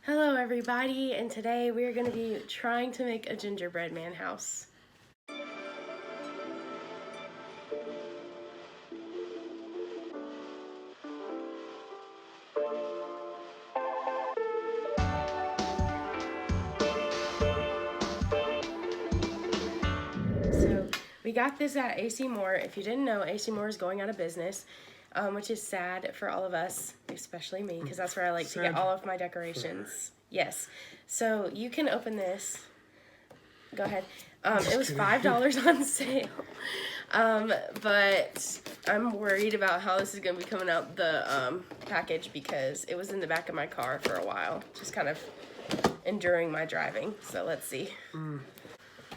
Hello everybody, and today we are going to be trying to make a gingerbread man house. So we got this at AC Moore. If you didn't know, AC Moore is going out of business, which is sad for all of us, especially me, because that's where I like to get all of my decorations. Yes. So you can open this. Go ahead. It was $5 on sale. But I'm worried about how this is going to be coming out the package because it was in the back of my car for a while, just kind of enduring my driving. So let's see.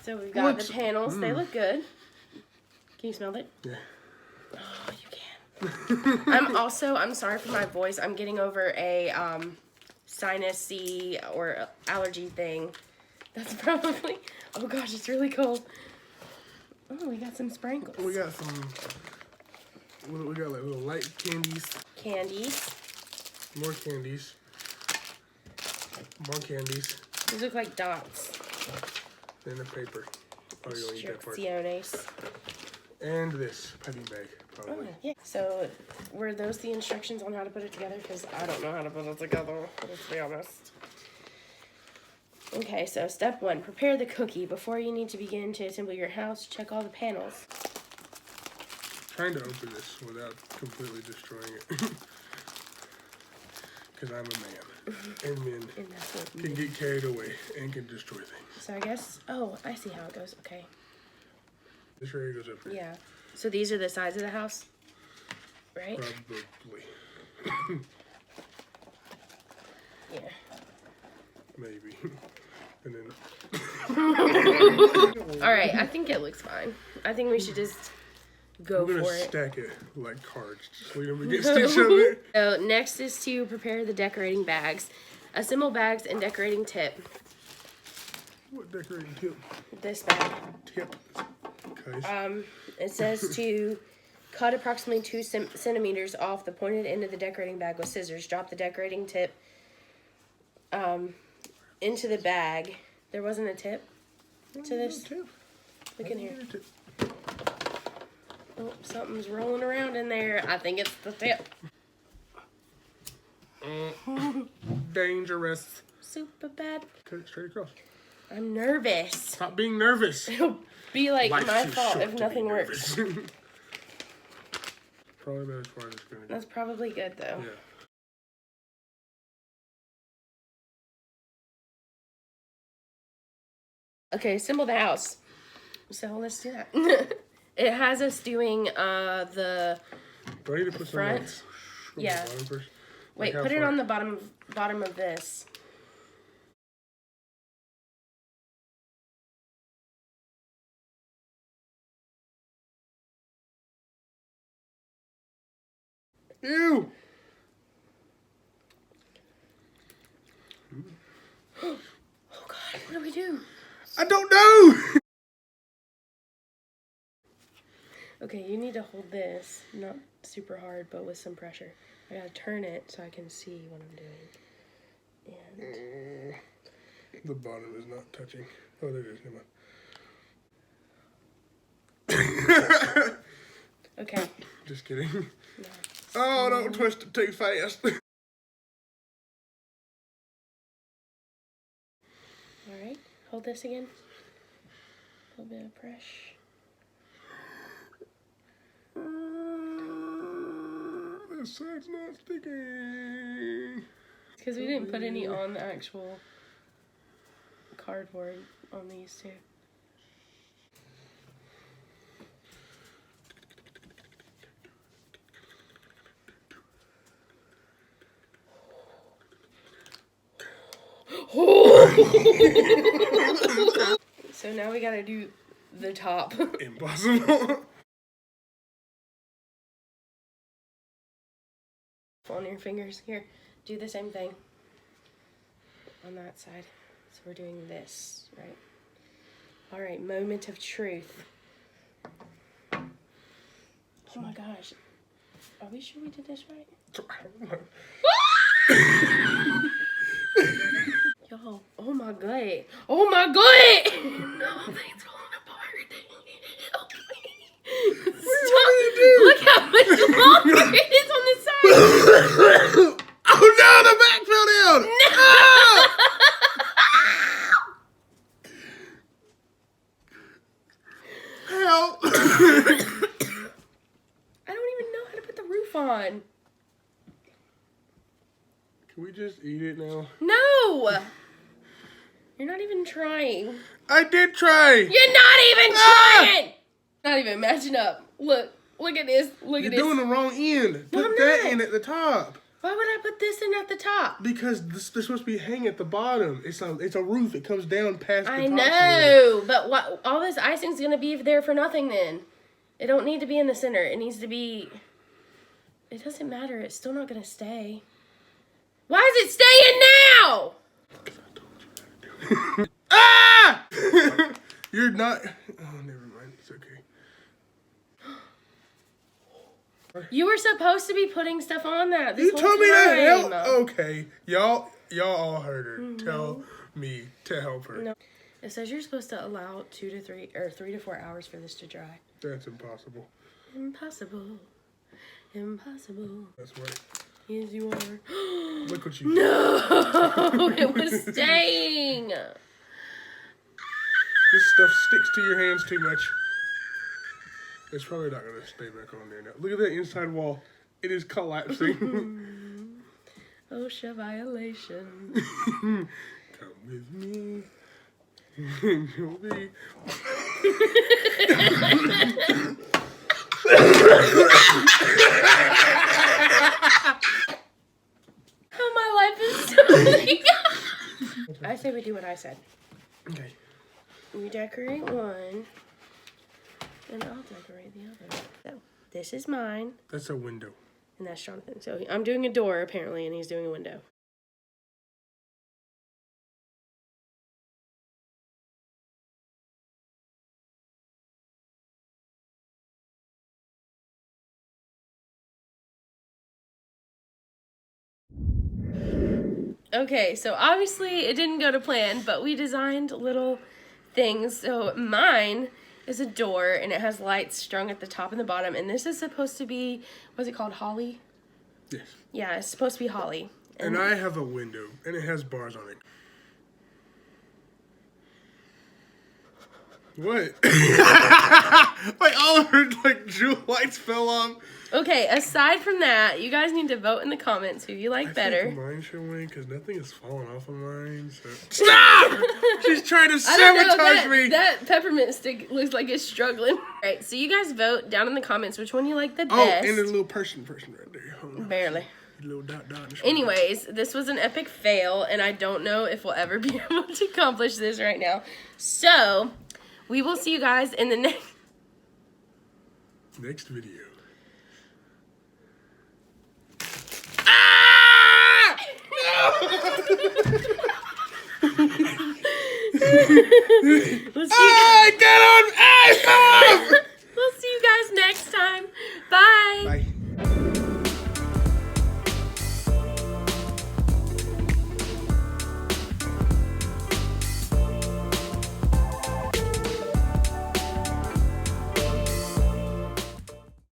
So we've got the panels. They look good. Can you smell it? Yeah. Oh, you can. I'm sorry for my voice. I'm getting over a sinus-y or allergy thing. That's probably, oh gosh, it's really cold. Oh, we got some sprinkles. We got some, we got like little light candies. Candies. More candies. More candies. These look like dots. And the paper. Oh, you don't eat that part. Instrucciones. And this piping bag, probably. Oh, yeah. So, were those the instructions on how to put it together? Because I don't know how to put it together, let's be honest. Okay, so step 1, prepare the cookie. Before you need to begin to assemble your house, check all the panels. Trying to open this without completely destroying it. Because I'm a man. And men can get carried away and can destroy things. So I guess, oh, I see how it goes. Okay. This right here goes up here. Yeah. So these are the sides of the house, right? Probably. Yeah. Maybe. And then. All right, I think it looks fine. I think we should just go for it. I'm gonna stack it like cards. Just leave them against each other. So next is to prepare the decorating bags. Assemble bags and decorating tip. What decorating tip? This bag. Tip. Okay. It says to cut approximately 2 centimeters off the pointed end of the decorating bag with scissors. Drop the decorating tip into the bag. There wasn't a tip to this. Look in here. Oh, something's rolling around in there. I think it's the tip. Dangerous. Super bad. Cut it straight across. I'm nervous. Stop being nervous. It'll be like Life's my too fault short if to nothing be works. Probably about as far as it's gonna go. That's probably good though. Yeah. Okay, assemble the house. So let's do that. It has us doing the Do I need to put front. some Yeah. on the bottom first? Wait, Like put it how on the bottom of this. Ew! Oh God, what do we do? I don't know! Okay, you need to hold this, not super hard, but with some pressure. I gotta turn it so I can see what I'm doing. And The bottom is not touching. Oh, there it is. Never mind. okay. Just kidding. No. Oh, don't twist it too fast. Alright, hold this again. A little bit of pressure. This side's not sticking. Because we didn't put any on the actual cardboard on these two. So now we gotta do the top. Impossible. On your fingers. Here, do the same thing on that side. So we're doing this, right? All right, moment of truth. Oh my gosh. Are we sure we did this right? my gut. Oh my god! No, things falling apart. Help me. Stop. Look how much longer it is on this side. Oh no, the back fell down! No! Ah! Help! I don't even know how to put the roof on. Can we just eat it now? No! You're not even trying. I did try! You're not even trying! Not even matching up. Look at this. Look at this. You're doing the wrong end. Put I'm that not. in at the top. Why would I put this in at the top? Because they're supposed to be hanging at the bottom. It's a roof. It comes down past the top. I know, but what? All this icing's gonna be there for nothing then. It don't need to be in the center. It needs to be... It doesn't matter. It's still not gonna stay. Why is it staying now? Ah! You're not... Oh, never mind. It's okay. You were supposed to be putting stuff on that this You whole told me to help. time. Okay. Y'all all heard her. Tell me to help her. No. It says you're supposed to allow 3 to 4 hours for this to dry. That's impossible. Impossible. Impossible. That's right. Yes, you are. Look what you did. No! It was staying! This stuff sticks to your hands too much. It's probably not going to stay back on there now. Look at that inside wall. It is collapsing. OSHA violation. Come with me. You'll be... How my life is totally... I say we do what I said. Okay. You decorate one, and I'll decorate the other. So, this is mine, That's a window. and that's Jonathan. So, I'm doing a door, apparently, and he's doing a window. Okay, so obviously it didn't go to plan, but we designed little things. So mine is a door, and it has lights strung at the top and the bottom. And this is supposed to be, what's it called, holly? Yes. Yeah, it's supposed to be holly. And I have a window, and it has bars on it. What? Like all of her jewel lights fell off. Okay, aside from that, you guys need to vote in the comments who you like I better. think mine should win because nothing is falling off of mine. So. Stop! She's trying to I don't know, sabotage me. that peppermint stick looks like it's struggling. Alright, so you guys vote down in the comments which one you like the Oh, best. and a little person right there. Hold on. Barely. A little dot. Anyways, this was an epic fail, and I don't know if we'll ever be able to accomplish this right now. So, we will see you guys in the next video. Let's see. Get on! Come on!